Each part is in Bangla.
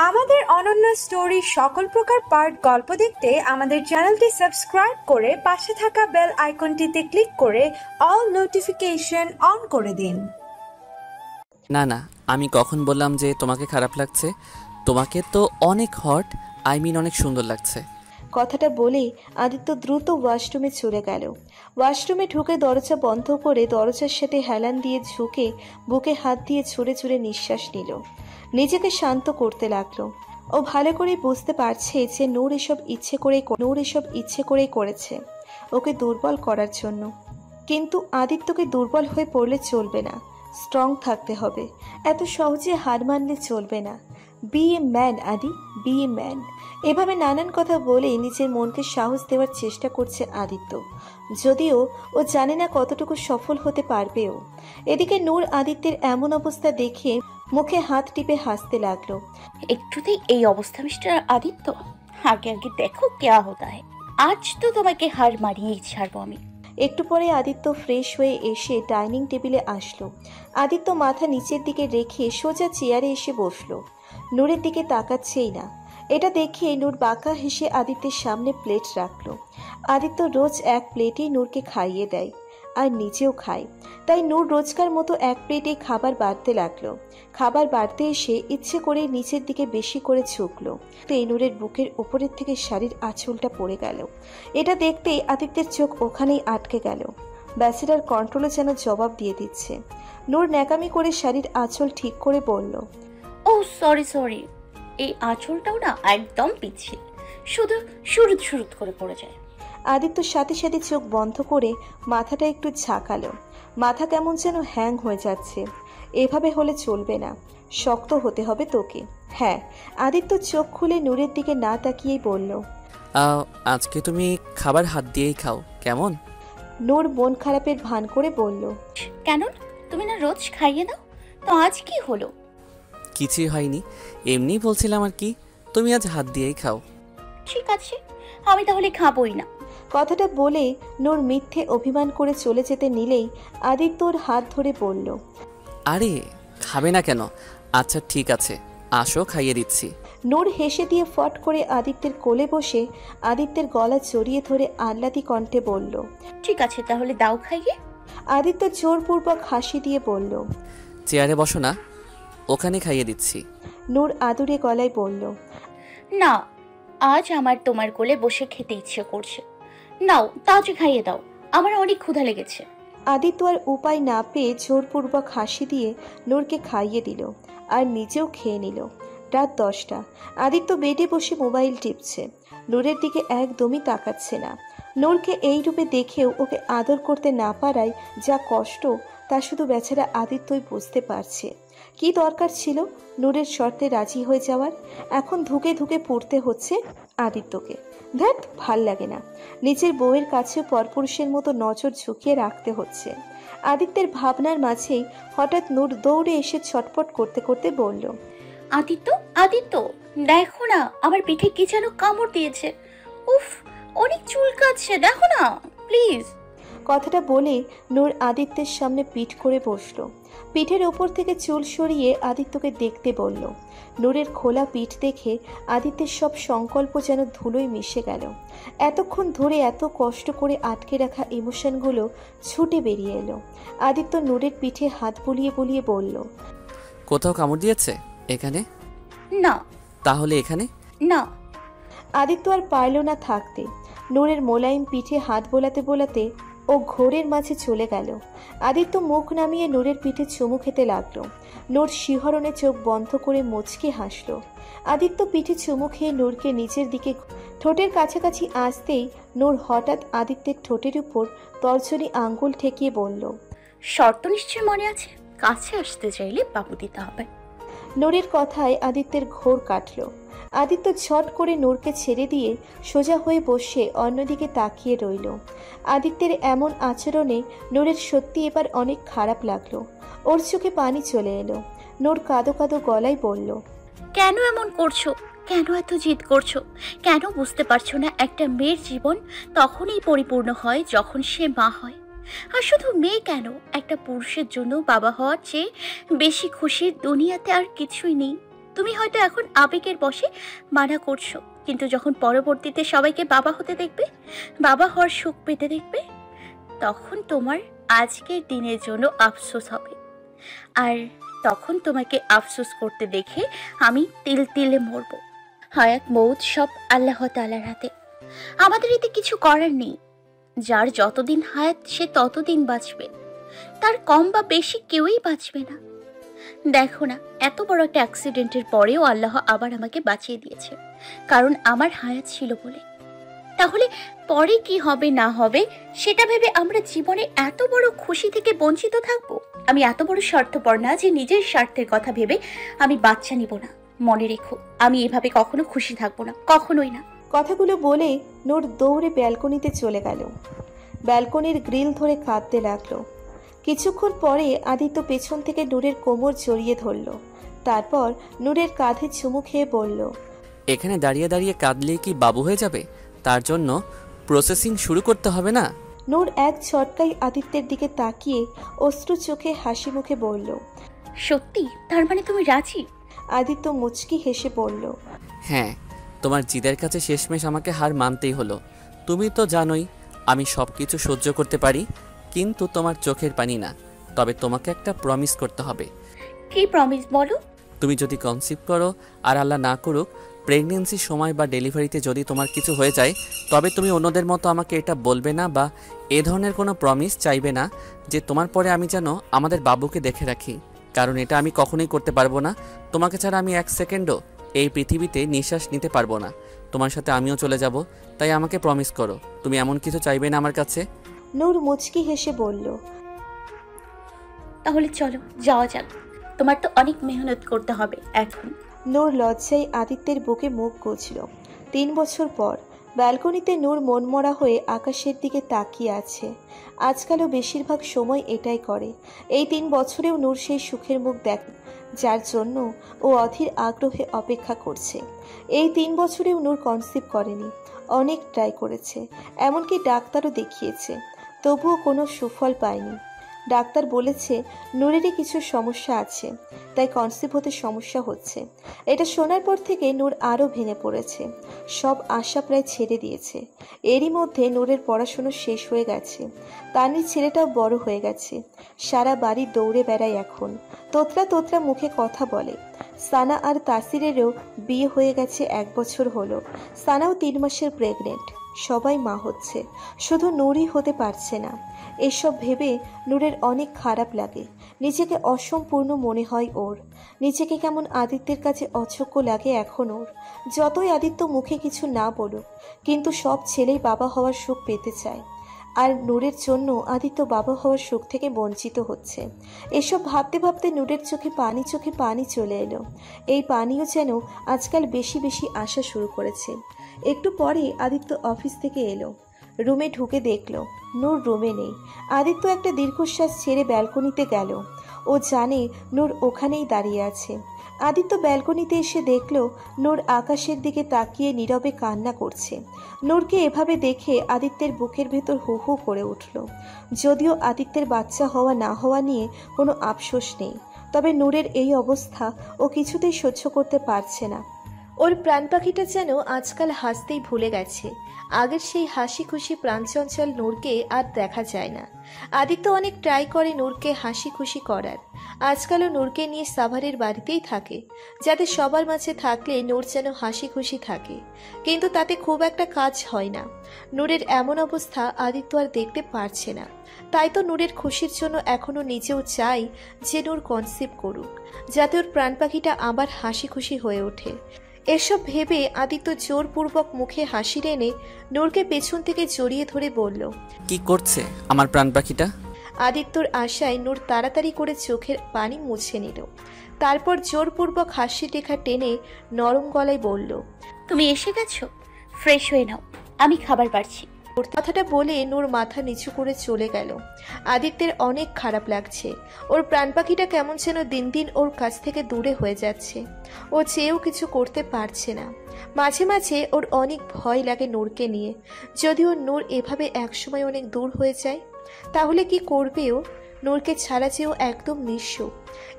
আমাদের অনন্য স্টোরি সকল প্রকার পার্ট গল্প দেখতে আমাদের চ্যানেলটি সাবস্ক্রাইব করে পাশে থাকা বেল আইকনটিতে ক্লিক করে অল নোটিফিকেশন অন করে দিন। না না, আমি কখন বললাম যে তোমাকে খারাপ লাগছে? তোমাকে তো অনেক হট, অনেক সুন্দর লাগছে। কথাটা বলেই আদিত্য দ্রুত ওয়াশরুমে চলে গেল। ওয়াশরুমে ঢুকে দরজা বন্ধ করে দরজার সাথে হেলান দিয়ে ঝুঁকে বুকে হাত দিয়ে ছুঁড়ে ছুঁড়ে নিঃশ্বাস নিল। নিজেকে শান্ত করতে লাগলো। ও ভালো করে বুঝতে পারছে যে নূর এসব ইচ্ছে করেই করেছে, ওকে দুর্বল করার জন্য। কিন্তু আদিত্যকে দুর্বল হয়ে পড়লে চলবে না, স্ট্রং থাকতে হবে। এত সহজে হার মানলে চলবে না। বি এ ম্যান আদি, বি এ ম্যান। এভাবে নানান কথা বলে নিজের মনকে সাহস দেওয়ার চেষ্টা করছে আদিত্য, যদিও ও জানে না কতটুকু সফল হতে পারবেও। এদিকে নূর আদিত্যের এমন অবস্থা দেখে মুখে হাত টিপে হাসতে লাগলো। একটুতেই এই অবস্থা মিস্টার আদিত্য, আগে আগে দেখো क्या होता है। আজ তো তোমাকে হার মারিয়েই ছাড়বো আমি। একটু পরে আদিত্য ফ্রেশ হয়ে এসে ডাইনিং টেবিলে আসলো। আদিত্য মাথা নিচের দিকে রেখে সোজা চেয়ারে এসে বসলো। নূরের দিকে তাকাচ্ছেই না। এটা দেখে নূর বাঁকা হেসে আদিত্যের সামনে প্লেট রাখলো। আদিত্য রোজ এক প্লেটেই নূরকে খাইয়ে দেয় আর নিজেও খায়, তাই নূর রোজকার মতো এক প্লেটে খাবার বাড়তে লাগলো। খাবার বাড়তে এসে ইচ্ছে করে নিচের দিকে বেশি করে ঝুঁকলো। নূরের বুকের ওপরের থেকে শাড়ির আঁচলটা পড়ে গেল। এটা দেখতেই আদিত্যের চোখ ওখানেই আটকে গেল। ব্যাচেলার কন্ট্রোলে যেন জবাব দিয়ে দিচ্ছে। নূর ন্যাকামি করে শাড়ির আঁচল ঠিক করে বলল, ও সরি, এই আঁচলটাও না একদম পিচ্ছিল, শুধু শুরুত করে পড়ে যায়। আদিত্য সাথে সাথে চোখ বন্ধ করে মাথাটা একটু ঝাঁকালো। মাথা কেমন যেন হ্যাং হয়ে যাচ্ছে। এভাবে হলে চলবে না, শক্ত হতে হবে তোকে। হ্যাঁ। আদিত্য চোখ খুলে নূরের দিকে না তাকিয়েই বলল, আজকে তুমি খাবার হাত দিয়েই খাও কেমন? নূর মন খারাপের ভান করে বলল, কেন? তুমি না রোজ খাইয়ে দাও, তো আজ কি হলো? কিছুই হয়নি, এমনি বলছিলাম আর কি। তুমি আজ হাত দিয়েই খাও। ঠিক আছে, আমি তাহলে খাবোই না। কথাটা বলে নূর মিথ্যে অভিমান করে চলে যেতে নিলেই আদিত্যর হাত ধরে বলল, আরে খাবে না কেন? আচ্ছা ঠিক আছে, আসো খাইয়ে দিচ্ছি। নূর হেসে দিয়ে ফট করে আদিত্যের কোলে বসে আদিত্যের গলা জড়িয়ে ধরে আহ্লাদি কণ্ঠে বলল, ঠিক আছে তাহলে দাও খাইয়ে। আদিত্য জোরপূর্বক হাসি দিয়ে বলল, চেয়ারে বসো না, ওখানে খাইয়ে দিচ্ছি। নূর আদুরে গলায় বলল, না, আজ আমার তোমার কোলে বসে খেতে ইচ্ছে করছে। নাও তাড়াতাড়ি খাইয়ে দাও, আমার অনেক ক্ষুধা লেগেছে। আদিত্য আর উপায় না পেয়ে জোরপূর্বক হাসি দিয়ে নূরকে খাইয়ে দিল আর নিজেও খেয়ে নিল। রাত 10টা। আদিত্য বেডে বসে মোবাইল টিপছে, নূরের দিকে একদমই তাকাচ্ছে না। নূরকে এই রূপে দেখেও ওকে আদর করতে না পারায় যা কষ্ট তা শুধু বেচারা আদিত্যই বুঝতে পারছে। কি দরকার ছিল নূরের শর্তে রাজি হয়ে যাওয়ার? এখন ধুকে ধুকে পড়তে হচ্ছে আদিত্যকে। ধ্যাত, ভাল লাগে না। নিজের বউয়ের কাছেও পরপুরুষের মতো নজর ঝুঁকিয়ে রাখতে হচ্ছে। আদিত্যের ভাবনার মাঝেই হঠাৎ নূর দৌড়ে এসে ছটপট করতে করতে বলল, আদিত্য দেখো না, আমার পিঠে কি যেন কামড় দিয়েছে। উফ, অনেক চুলকাচ্ছে, দেখো না প্লিজ। কথাটা বলে নূর আদিত্যের সামনে পিঠ করে বসলো। পিঠের ওপর থেকে চুল সরিয়ে আদিত্যকে দেখতে বলল। নূরের খোলা পিঠ দেখে আদিত্যের সব সংকল্প যেন ধুলোয় মিশে গেল। এতক্ষণ ধরে এত কষ্ট করে আটকে রাখা ইমোশনগুলো ছুটে বেরিয়ে এলো। আদিত্য নূরের পিঠে হাত বুলিয়ে বুলিয়ে বলল, কোথাও কামড় দিয়েছে? এখানে না। তাহলে এখানে না। আদিত্য আর পারল না থাকতে। নূরের মোলায়েম পিঠে হাত বোলাতে বোলাতে ও ঘোরের মাঝে চলে গেল। আদিত্য মুখ নামিয়ে নূরের পিঠে চুমু খেতে লাগলো। নূর শিহরণে চোখ বন্ধ করে মুচকে হাসলো। আদিত্য পিঠে চুমু খেয়ে নূরকে নিচের দিকে ঠোঁটের কাছাকাছি আসতেই নূর হঠাৎ আদিত্যের ঠোঁটের উপর তর্জনী আঙ্গুল ঠেকিয়ে বলল, শর্ত নিশ্চয় মনে আছে, কাছে আসতে চাইলে বাবু দিতে হবে। নূরের কথায় আদিত্যের ঘোর কাটল। আদিত্য ঝট করে নূরকে ছেড়ে দিয়ে সোজা হয়ে বসে অন্যদিকে তাকিয়ে রইল। আদিত্যের এমন আচরণে নূরের সত্যি এবার অনেক খারাপ লাগলো। ওর চোখে পানি চলে এলো। নূর কাঁদো কাঁদো গলায় বলল, কেন এমন করছো? কেন এত জিদ করছো? কেন বুঝতে পারছো না একটা মেয়ের জীবন তখনই পরিপূর্ণ হয় যখন সে মা হয়? আর শুধু মেয়ে কেন, একটা পুরুষের জন্য বাবা হওয়ার চেয়ে বেশি খুশির দুনিয়াতে আর কিছুই নেই। তুমি হয়তো এখন আবেগের বশে মানা করছো, কিন্তু যখন পরবর্তীতে সবাইকে বাবা হতে দেখবে, বাবা হওয়ার সুখ পেতে দেখবে, তখন তোমার আজকের দিনের জন্য আফসোস হবে। আর তখন তোমাকে আফসোস করতে দেখে আমি তিল তিলে মরব। হায়াত মৌত সব আল্লাহ তাআলার হাতে, আমাদের এতে কিছু করার নেই। যার যতদিন হায়াত সে ততদিন বাঁচবে, তার কম বা বেশি কেউই বাঁচবে না। দেখো না, এত বড় একটা অ্যাক্সিডেন্টের পরেও আল্লাহ আবার আমাকে বাঁচিয়ে দিয়েছে, কারণ আমার হায়াত ছিল বলে। তাহলে পরে কি হবে না হবে সেটা ভেবে আমরা জীবনে এত বড় খুশি থেকে বঞ্চিত থাকবো? আমি এত বড় স্বার্থপর না যে নিজের স্বার্থের কথা ভেবে আমি বাচ্চা নিব না। মনে রেখো, আমি এভাবে কখনো খুশি থাকবো না, কখনোই না। কথাগুলো বলে নূর দৌড়ে ব্যালকনিতে চলে গেল। ব্যালকনির গ্রিল ধরে কাঁদতে লাগলো। কিছুক্ষণ পরে আদিত্য পেছন থেকে নূরের কোমর জড়িয়ে ধরল। তারপর নূরের কাঁধে চুমু খেয়ে বলল, এখানে দাঁড়িয়ে দাঁড়িয়ে কাঁদলে কি বাবু হয়ে যাবে? তার জন্য প্রসেসিং শুরু করতে হবে না? নূর এক ঝটকায় আদিত্যের দিকে তাকিয়ে অশ্রু চোখে হাসি মুখে বলল, সত্যি? তার মানে তুমি রাজি? আদিত্য মুচকি হেসে বলল, হ্যাঁ, তোমার জিদের কাছে শেষমেশ আমাকে হার মানতেই হলো। তুমি তো জানোই আমি সব কিছু সহ্য করতে পারি, কিন্তু তোমার চোখের পানি না। তবে তোমাকে একটা প্রমিস করতে হবে। কি প্রমিস বলো? তুমি যদি কনসিভ করো, আর আল্লাহ না করুক প্রেগনেন্সির সময় বা ডেলিভারিতে যদি তোমার কিছু হয়ে যায়, তবে তুমি অন্যদের মতো আমাকে এটা বলবে না বা এ ধরনের কোনো প্রমিস চাইবে না যে তোমার পরে আমি যেন আমাদের বাবুকে দেখে রাখি, কারণ এটা আমি কখনোই করতে পারবো না। তোমাকে ছাড়া আমি এক সেকেন্ডও এই পৃথিবীতে নিঃশ্বাস নিতে পারবো না। তোমার সাথে আমিও চলে যাব, তাই আমাকে প্রমিস করো তুমি এমন কিছু চাইবে না আমার কাছে। নূর মুচকি হেসে বলল, তাহলে চলো যাওয়া যাক, তোমার তো অনেক মেহনত করতে হবে এখন। নূর লজ্জায় আদিত্যের বুকে মুখ গুজল। 3 বছর পর ব্যালকনিতে নূর মনমরা হয়ে আকাশের দিকে তাকিয়ে আছে। আজকালও বেশিরভাগ সময় এটাই করে। এই 3 বছরেও নূর সেই সুখের মুখ দেখে, যার জন্য ও অধীর আগ্রহে অপেক্ষা করছে। এই 3 বছরেও নূর কনসিভ করেনি। অনেক ট্রাই করেছে, এমনকি ডাক্তারও দেখিয়েছে, তবুও কোনো সুফল পায়নি। ডাক্তার বলেছে নূরেরই কিছু সমস্যা আছে, তাই কনসিভ হতে সমস্যা হচ্ছে। এটা শোনার পর থেকে নূর আরও ভেঙে পড়েছে। সব আশা প্রায় ছেড়ে দিয়েছে। এরই মধ্যে নূরের পড়াশুনো শেষ হয়ে গেছে। তানির ছেলেটাও বড় হয়ে গেছে, সারা বাড়ি দৌড়ে বেড়ায় এখন, তোতলা তোতলা মুখে কথা বলে। সানা আর তাসিরেরও বিয়ে হয়ে গেছে, 1 বছর হলো। সানাও 3 মাসের প্রেগনেন্ট। সবাই মা হচ্ছে, শুধু নূরই হতে পারছে না। এসব ভেবে নূরের অনেক খারাপ লাগে। নিজেকে অসম্পূর্ণ মনে হয় ওর। নিজেকে কেমন আদিত্যের কাছে অযোগ্য লাগে এখন ওর। যতই আদিত্য মুখে কিছু না বলুক, কিন্তু সব ছেলেই বাবা হওয়ার সুখ পেতে চায়, আর নূরের জন্য আদিত্য বাবা হওয়ার সুখ থেকে বঞ্চিত হচ্ছে। এসব ভাবতে ভাবতে নূরের চোখে পানি চলে এলো। এই পানিও যেন আজকাল বেশি বেশি আসা শুরু করেছে। একটু পরে আদিত্য অফিস থেকে এলো। রুমে ঢুকে দেখলো নূর রুমে নেই। আদিত্য একটা দীর্ঘশ্বাস ছেড়ে ব্যালকনিতে গেল। ও জানে নূর ওখানেই দাঁড়িয়ে আছে। আদিত্য ব্যালকনিতে এসে দেখলো নূর আকাশের দিকে তাকিয়ে নীরবে কান্না করছে। নূরকে এভাবে দেখে আদিত্যের বুকের ভেতর হু হু করে উঠল। যদিও আদিত্যের বাচ্চা হওয়া না হওয়া নিয়ে কোনো আফসোস নেই, তবে নূরের এই অবস্থা ও কিছুতেই সহ্য করতে পারছে না। ওর প্রাণ পাখিটা যেন আজকাল হাসতেই ভুলে গেছে। আগের সেই হাসি খুশি প্রাণচঞ্চল নূরকে আর দেখা যায় না। আদিত্য অনেক ট্রাই করে নূরকে হাসি খুশি করার। আজকালও নূরকে নিয়ে সাভারের বাড়িতেই থাকে, যাতে সবার মাঝে থাকলে নূর যেন হাসি খুশি থাকে, কিন্তু তাতে খুব একটা কাজ হয় না। নূরের এমন অবস্থা আদিত্য আর দেখতে পারছে না। তাই তো নূরের খুশির জন্য এখনো নিজেও চাই যে নূর কনসিভ করুক, যাতে ওর প্রাণ পাখিটা আবার হাসি খুশি হয়ে ওঠে। এসব ভেবে আদিত্য জোরপূর্বক মুখে হাসি টেনে নূরকে পেছন থেকে জড়িয়ে ধরে বলল, কি করছে আমার প্রাণ পাখিটা? আদিত্যর আশায় নূর তাড়াতাড়ি করে চোখের পানি মুছে নিল। তারপর জোরপূর্বক হাসি রেখা টেনে নরম গলায় বলল, তুমি এসে গেছো, ফ্রেশ হয়ে নাও, আমি খাবার বাড়ছি। ওর কথাটা বলে নূর মাথা নিচু করে চলে গেল। আদিত্যের অনেক খারাপ লাগছে। ওর প্রাণ পাখিটা কেমন যেন দিন দিন ওর কাছ থেকে দূরে হয়ে যাচ্ছে। ও চেয়েও কিছু করতে পারছে না। মাঝে মাঝে ওর অনেক ভয় লাগে নূরকে নিয়ে। যদিও নূর এভাবে একসময় অনেক দূর হয়ে যায়, তাহলে কি করবে ও? নূরকে ছাড়া যে ও একদম নিঃস্ব।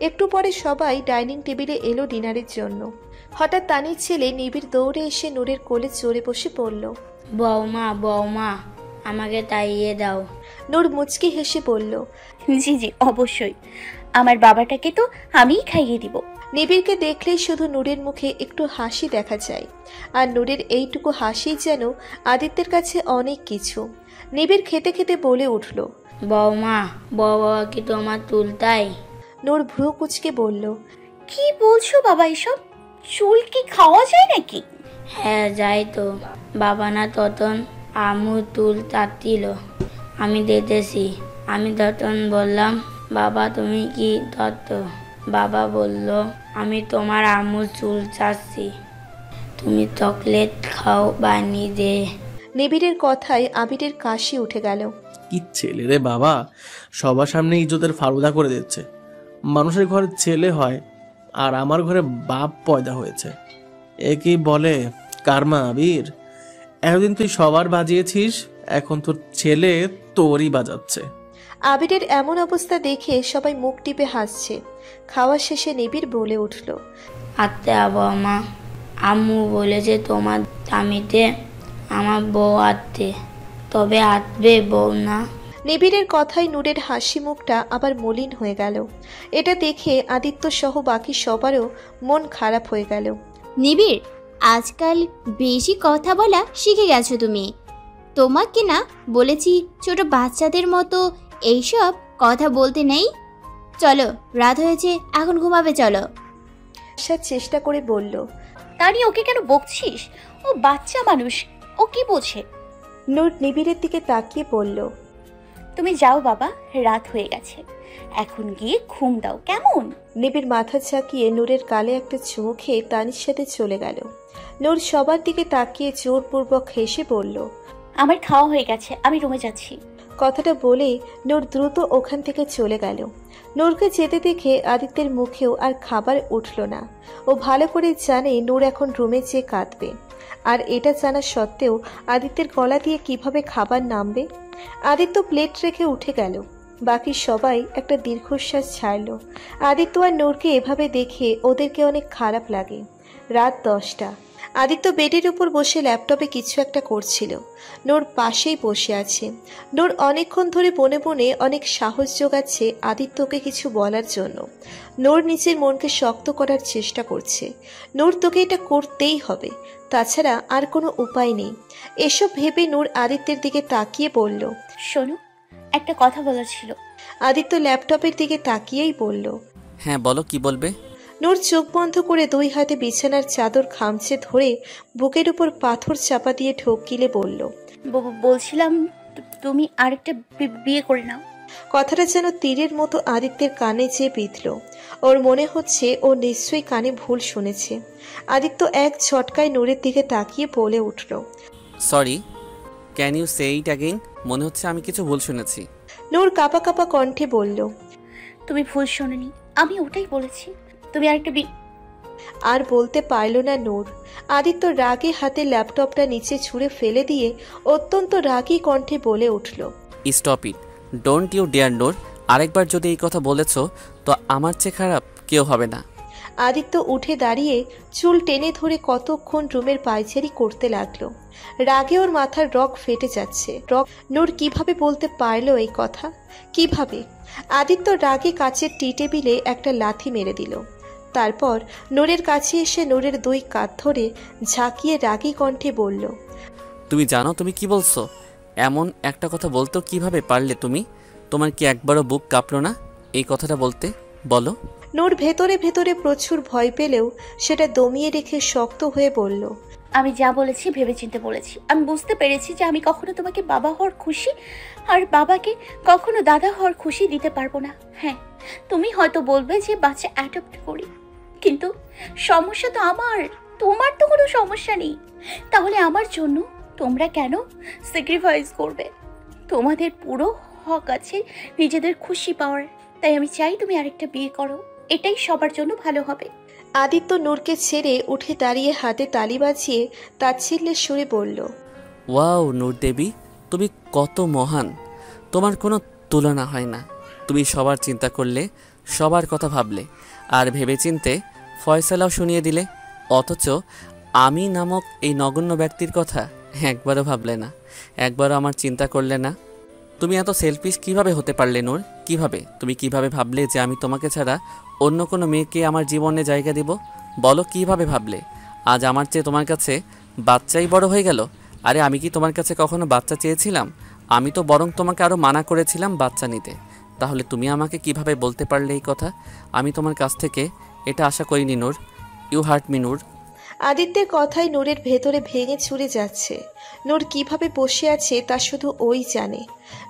একটু পরে সবাই ডাইনিং টেবিলে এলো ডিনারের জন্য। হঠাৎ তানির ছেলে নিবিড় দৌড়ে এসে নূরের কোলে চড়ে বসে পড়ল। বৌমা বৌমা, আমাকে তাইয়ে দাও। নূর মুচকি হেসে বলল, জি জি অবশ্যই, আমার বাবাটাকে তো আমিই খাইয়ে দিব। নিবিড়কে দেখলেই শুধু নূরের মুখে একটু হাসি দেখা যায়, আর নূরের এইটুকু হাসি যেন আদিত্যের কাছে অনেক কিছু। নিবিড় খেতে খেতে বলে উঠল, বৌমা, বাবা কি তোমার তুলতাই? নূর ভ্রু কুচকে বলল, কি বলছো বাবা এসব? চুল কি খাওয়া যায় নাকি? হ্যাঁ যাই তো, বাবা না ততন আমু তুল তাতিল, আমি দিতেছি। আমি তখন বললাম, বাবা তুমি কি তত? বাবা বলল, আমি তোমার আম্মুর চুল চাচ্ছি, তুমি চকলেট খাও বানিয়ে দে। নিবিড়ের কথায় আবিরের কাশি উঠে গেল। কি ছেলে রে বাবা, সবার সামনে ইজ্জতের ফালুদা করে দিচ্ছে। মানুষের ঘরে ছেলে হয় আর আমার ঘরে বাপ পয়দা হয়েছে, একেই বলে কার্মা। আবির, এতদিন তুই সবার বাজিয়েছিস, এখন তোর ছেলে তোরই বাজাচ্ছে। আবিরের এমন অবস্থা দেখে সবাই মুখ টিপে হাসছে। খাওয়া শেষে নিবিড় বলে উঠল, আত্মে বৌমা, আম্মু বলেছে তোমার দামিতে আমার বউ আত্মে, তবে আত্মে বউ না। নিবিড়ের কথায় নূরের হাসি মুখটা আবার মলিন হয়ে গেল। এটা দেখে আদিত্য সহ বাকি সবারও মন খারাপ হয়ে গেল। নিবিড়, আজকাল বেশি কথা বলা শিখে গেছো তুমি। তোমাকে না বলেছি ছোট বাচ্চাদের মতো এইসব কথা বলতে নেই। চলো, রাত হয়েছে, এখন ঘুমাবে, চলো। আসার চেষ্টা করে বলল, তানি ওকে কেন বকছিস? ও বাচ্চা মানুষ, ও কি বোঝে? নূর নিবিড়ের দিকে তাকিয়ে বলল, তুমি যাও বাবা, রাত হয়ে গেছে, এখন গিয়ে ঘুম দাও কেমন? নিবিড় মাথা ঝাঁকিয়ে নূরের গালে একটা চুমু খেয়ে তানির সাথে চলে গেল। নূর সবার দিকে তাকিয়ে জোরপূর্বক হেসে বলল, আমার খাওয়া হয়ে গেছে, আমি রুমে যাচ্ছি। কথাটা বলে নূর দ্রুত ওখান থেকে চলে গেল। নূরকে যেতে দেখে আদিত্যের মুখেও আর খাবার উঠল না। ও ভালো করে জানে নূর এখন রুমে যেয়ে কাঁদবে, আর এটা জানা সত্ত্বেও আদিত্যের গলা দিয়ে কিভাবে খাবার নামবে। আদিত্য প্লেট রেখে উঠে গেল। বাকি সবাই একটা দীর্ঘশ্বাস ছাড়ল। আদিত্য আর নূরকে এভাবে দেখে ওদেরকে অনেক খারাপ লাগে। রাত 10টা। আদিত্য বেডের উপর বসে ল্যাপটপে কিছু একটা করছিল। নূর পাশেই বসে আছে। নূর অনেকক্ষণ ধরে বনে বনে অনেক সাহস জোগাচ্ছে আদিত্যকে কিছু বলার জন্য। নূর নিজের মনকে শক্ত করার চেষ্টা করছে। নূর, তোকে এটা করতেই হবে, তাছাড়া আর কোনো উপায় নেই। এসব ভেবে নূর আদিত্যের দিকে তাকিয়ে বলল, শোনো, একটা কথা বলার ছিল। আদিত্য ল্যাপটপের দিকে তাকিয়েই বলল, হ্যাঁ বলো, কি বলবে? নূর চোখ বন্ধ করে 2 হাতে বিছানার চাদর খামচে ধরে বুকের উপর পাথর চাপা দিয়ে ঢোক গিলে বলল, বলছিলাম তুমি আরেকটা বিয়ে করে নাও। কথাটা যেন তীরের মতো আদিত্যের কানে যেয়ে বিঁধল। ওর মনে হচ্ছে ও নিশ্চয়ই কানে ভুল শুনেছে। আদিত্য এক ঝটকায় নূরের দিকে তাকিয়ে বলে উঠল, sorry, can you say it again? মনে হচ্ছে আমি কিছু ভুল শুনেছি। নূর কাঁপা কাঁপা কণ্ঠে বলল, তুমি ভুল শোনোনি, আমি ওটাই বলেছি, তুমি আরেকটা আর বলতে পারল না নূর। আদিত্য রাগে হাতে ল্যাপটপটা নিচে ছুঁড়ে ফেলে দিয়ে অত্যন্ত রাগী কণ্ঠে বলে উঠল, stop it, don't you dare Noor. আরেকবার যদি এই কথা বলেছ তো আমার চেয়ে খারাপ কেউ হবে না। আদিত্য উঠে দাঁড়িয়ে চুল টেনে ধরে কতক্ষণ রুমের পায়চারি করতে লাগলো। রাগে ওর মাথার রগ ফেটে যাচ্ছে। নূর কিভাবে বলতে পারলো এই কথা? কিভাবে? আদিত্য রাগে কাচের টি টেবিলে একটা লাথি মেরে দিল। তারপর নূরের কাছে এসে নূরের 2 কাঁধ ধরে ঝাঁকিয়ে রাগী কণ্ঠে বলল, তুমি জানো তুমি কি বলছো? এমন একটা কথা বলতেও কিভাবে পারলে তুমি? তোমার কি একবারও বুক কাঁপলো না এই কথাটা বলতে? বলো। নূর ভেতরে ভেতরে প্রচুর ভয় পেলেও সেটা দমিয়ে রেখে শক্ত হয়ে বলল, আমি যা বলেছি ভেবেচিন্তে বলেছি। আমি বুঝতে পেরেছি যে আমি কখনো তোমাকে বাবা হওয়ার খুশি আর বাবাকে কখনো দাদা হওয়ার খুশি দিতে পারবো না। হ্যাঁ, তুমি হয়তো বলবে যে বাচ্চা অ্যাডপ্ট করি, কিন্তু সমস্যা তো আমার, তোমার তো কোনো সমস্যা নেই। তাহলে আমার জন্য তোমরা কেন স্যাক্রিফাইস করবে? তোমাদের পুরো হক আছে নিজেদের খুশি পাওয়ার। তাই আমি চাই তুমি আরেকটা বিয়ে করো, এটাই সবার জন্য ভালো হবে। আদিত্য নূরকে ছেড়ে উঠে দাঁড়িয়ে হাতে তালি বাজিয়ে তাচ্ছিল্যের সুরে বলল, ওয়াও নূর দেবী, তুমি কত মহান! তোমার কোনো তুলনা হয় না। তুমি সবার চিন্তা করলে, সবার কথা ভাবলে, আর ভেবেচিন্তে ফয়সালাও শুনিয়ে দিলে, অথচ আমি নামক এই নগণ্য ব্যক্তির কথা একবারও ভাবলে না, একবারও আমার চিন্তা করলে না। তুমি এত সেলফিশ কিভাবে হতে পারলে নূর? কিভাবে? তুমি কিভাবে ভাবলে যে আমি তোমাকে ছাড়া অন্য কোনো মেয়েকে আমার জীবনে জায়গা দিব? বলো, কিভাবে ভাবলে? আজ আমার চেয়ে তোমার কাছে বাচ্চাই বড় হয়ে গেল। আরে আমি কি তোমার কাছে কখনো বাচ্চা চেয়েছিলাম? আমি তো বরং তোমাকে আরও মানা করেছিলাম বাচ্চা নিতে। তাহলে তুমি আমাকে কিভাবে বলতে পারলে এই কথা? আমি তোমার কাছ থেকে এটা আশা করিনি নূর। ইউ হার্ট মি নূর। আদিত্যের কথাই নূরের ভেতরে ভেঙে চুরে যাচ্ছে। নূর কিভাবে বসে আছে তা শুধু ওই জানে।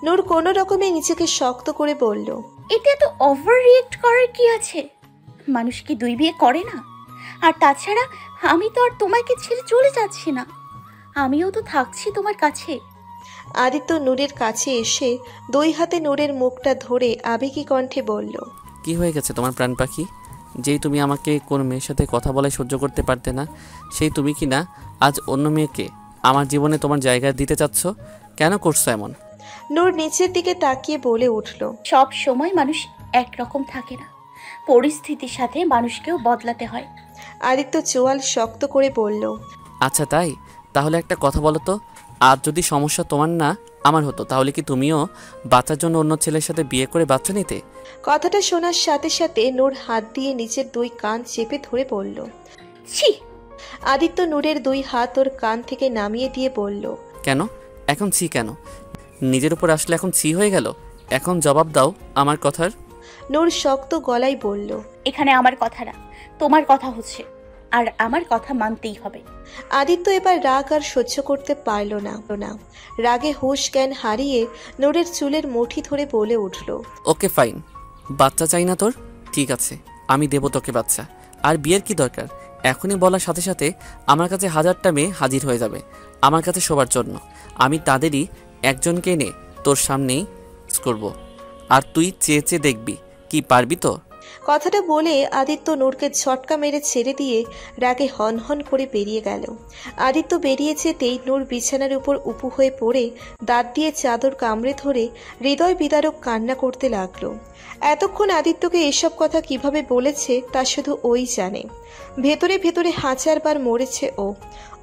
নূর কোনো রকমে নিজেকে শক্ত করে বলল, এটা তো ওভার রিয়েক্ট করার কি আছে? মানুষ কি 2 বিয়ে করে না? আর তাছাড়া আমি তো আর তোমাকে ছেড়ে চলে যাচ্ছি না, আমিও তো থাকছি তোমার কাছে। আদিত্য নূরের কাছে এসে 2 হাতে নূরের মুখটা ধরে আবেগী কণ্ঠে বলল, কি হয়ে গেছে তোমার প্রাণ পাখি? যেই তুমি আমাকে কোনো মেয়ের সাথে কথা বলায় সহ্য করতে পারতে না, সেই তুমি কি না আজ অন্য মেয়েকে আমার জীবনে তোমার জায়গা দিতে চাচ্ছ? কেন করছো এমন? নূর নিচের দিকে তাকিয়ে বলে উঠল, সব সময় মানুষ একরকম থাকে না, পরিস্থিতির সাথে মানুষকেও বদলাতে হয়। আদিত্য চোয়াল শক্ত করে বলল, আচ্ছা তাই? তাহলে একটা কথা বলো তো, আর যদি সমস্যা তোমার না আমার হতো, তাহলে কি তুমিও বাচ্চার জন্য অন্য ছেলের সাথে বিয়ে করে বাচ্চা নিতে? কথাটা শোনার সাথে সাথে নূর হাত দিয়ে নিচের 2 কান চেপে ধরে বলল, ছি। আদিত্য নূরের 2 হাত ওর কান থেকে নামিয়ে দিয়ে বলল, কেন এখন ছি কেন? নিজের উপর আসলে এখন ছি হয়ে গেল? এখন জবাব দাও আমার কথার। নূর শক্ত গলায় বলল, এখানে আমার কথা না, তোমার কথা হচ্ছে, আর আমার কথা মানতেই হবে। আদিত্য এবার রাগ আর সহ্য করতে পারল না। রাগে হুঁশ জ্ঞান হারিয়ে নূরের চুলের মুঠি ধরে বলে উঠল, ওকে ফাইন, বাচ্চা চাই না তোর? ঠিক আছে, আমি দেবো তোকে বাচ্চা। আর বিয়ের কি দরকার? এখনই বলার সাথে সাথে আমার কাছে 1000টা মেয়ে হাজির হয়ে যাবে আমার কাছে শোবার জন্য। আমি তাদেরই একজনকে এনে তোর সামনেই করব, আর তুই চেয়ে চেয়ে দেখবি কি পারবি তো? কথাটা বলে আদিত্য নূরকে ঝটকা মেরে ছেড়ে দিয়ে রাগে হনহন করে বেরিয়ে গেল। আদিত্য বেরিয়ে যেতেই নূর বিছানার উপর উপু হয়ে পড়ে দাঁত দিয়ে চাদর কামড়ে ধরে হৃদয় বিদারক কান্না করতে লাগলো। এতক্ষণ আদিত্যকে এসব কথা কিভাবে বলেছে তা শুধু ওই জানে। ভেতরে ভেতরে 1000 বার মরেছে ও।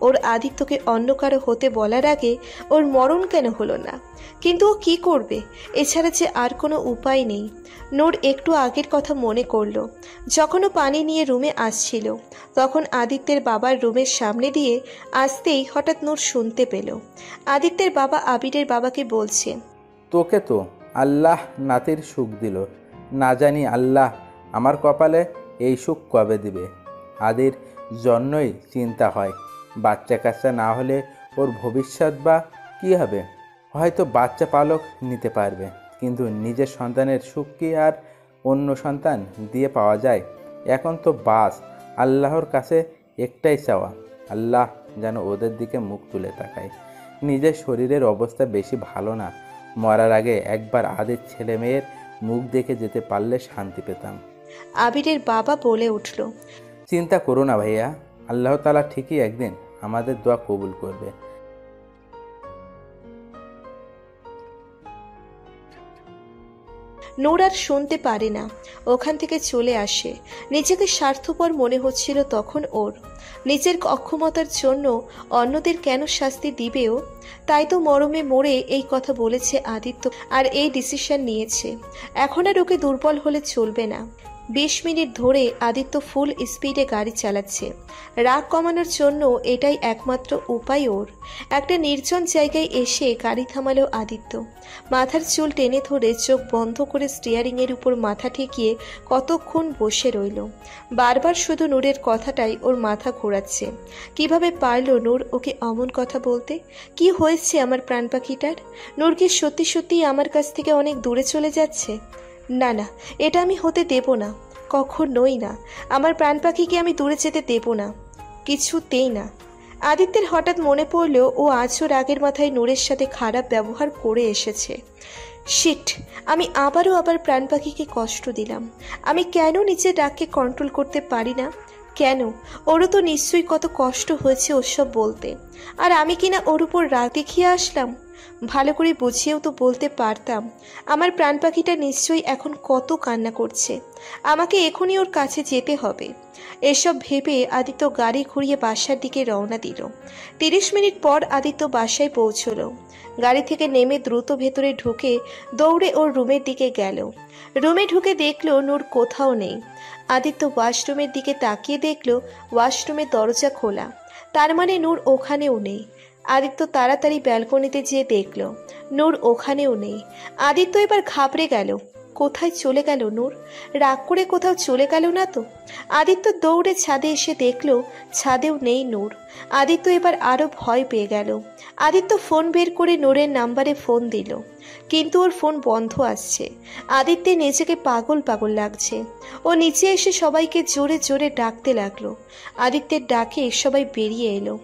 ওর আদিত্যকে অন্য কারো হতে বলার আগে ওর মরণ কেন হলো না? কিন্তু ও কি করবে? এছাড়া যে আর কোনো উপায় নেই। নূর একটু আগের কথা মনে করলো। যখন ও পানি নিয়ে রুমে আসছিল, তখন আদিত্যের বাবার রুমের সামনে দিয়ে আসতেই হঠাৎ নূর শুনতে পেল আদিত্যের বাবা আবিরের বাবাকে বলছে, তোকে তো আল্লাহ নাতির সুখ দিল, না জানি আল্লাহ আমার কপালে এই সুখ কবে দিবে। আদির জন্যই চিন্তা হয়, বাচ্চা কাচ্চা না হলে ওর ভবিষ্যৎ বা কী হবে। হয়তো বাচ্চা পালক নিতে পারবে, কিন্তু নিজের সন্তানের সুখ কি আর অন্য সন্তান দিয়ে পাওয়া যায়? এখন তো বাস আল্লাহর কাছে একটাই চাওয়া, আল্লাহ যেন ওদের দিকে মুখ তুলে তাকায়। নিজের শরীরের অবস্থা বেশি ভালো না, মরার আগে একবার আদির ছেলে মেয়ের মুখ দেখে যেতে পারলে শান্তি পেতাম। আবিরের বাবা বলে উঠল, চিন্তা করো না ভাইয়া, আল্লাহ তাআলা ঠিকই একদিন আমাদের দোয়া কবুল করবে। নূর আর শুনতে পারে না, ওখান থেকে চলে আসে। নিজেকে স্বার্থপর মনে হচ্ছিল তখন ওর। নিজের অক্ষমতার জন্য অন্যদের কেন শাস্তি দিবেও? তাই তো মরমে মরে এই কথা বলেছে আদিত্য, আর এই ডিসিশন নিয়েছে। এখন আর ওকে দুর্বল হলে চলবে না। 20 মিনিট ধরে আদিত্য ফুল স্পিডে গাড়ি চালাচ্ছে। রাগ কমানোর জন্য এটাই একমাত্র উপায় ওর। একটা নির্জন জায়গায় এসে গাড়ি থামালো আদিত্য। মাথার চুল টেনে ধরে চোখ বন্ধ করে স্টিয়ারিংয়ের উপর মাথা ঠেকিয়ে কতক্ষণ বসে রইল। বারবার শুধু নূরের কথাটাই ওর মাথা ঘোরাচ্ছে। কিভাবে পারল নূর ওকে অমন কথা বলতে? কি হয়েছে আমার প্রাণ পাখিটার? নূর কি সত্যি সত্যিই আমার কাছ থেকে অনেক দূরে চলে যাচ্ছে? না না, এটা আমি হতে দেব না, কখনোই না। আমার প্রাণ পাখিকে আমি দূরে যেতে দেব না, কিছুতেই না। আদিত্যের হঠাৎ মনে পড়ল ও আজও রাগের মাথায় নূরের সাথে খারাপ ব্যবহার করে এসেছে। শিট, আমি আবার প্রাণ পাখিকে কষ্ট দিলাম। আমি কেন নিজের রাগকে কন্ট্রোল করতে পারি না? কেন? ওরও তো নিশ্চয়ই কত কষ্ট হয়েছে ওসব বলতে, আর আমি কিনা ওর উপর রাগ দেখিয়ে আসলাম। ভালো করে বুঝিয়েও তো বলতে পারতাম। আমার প্রাণ পাখিটা নিশ্চয়ই এখন কত কান্না করছে, আমাকে এখনই ওর কাছে যেতে হবে। এসব ভেবে আদিত্য গাড়ি ঘুরিয়ে বাসার দিকে রওনা দিল। 30 মিনিট পর আদিত্য বাসায় পৌঁছলো। গাড়ি থেকে নেমে দ্রুত ভেতরে ঢুকে দৌড়ে ওর রুমের দিকে গেল। রুমে ঢুকে দেখলো নূর কোথাও নেই। আদিত্য ওয়াশরুমের দিকে তাকিয়ে দেখলো ওয়াশরুমের দরজা খোলা, তার মানে নূর ওখানেও নেই। আদিত্য তাড়াতাড়ি ব্যালকনিতে যেয়ে দেখলো নূর ওখানেও নেই। আদিত্য এবার ঘাবড়ে গেল, কোথায় চলে গেল নূর? রাগ করে কোথাও চলে গেল না তো? আদিত্য দৌড়ে ছাদে এসে দেখলো ছাদেও নেই নূর। আদিত্য এবার আরো ভয় পেয়ে গেল। আদিত্য ফোন বের করে নূরের নাম্বারে ফোন দিল, কিন্তু ওর ফোন বন্ধ আসছে। আদিত্যের নিজেকে পাগল পাগল লাগছে। ও নিচে এসে সবাইকে জোরে জোরে ডাকতে লাগলো। আদিত্যের ডাকে সবাই বেরিয়ে এলো।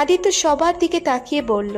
আদিত্য সবার দিকে তাকিয়ে বলল,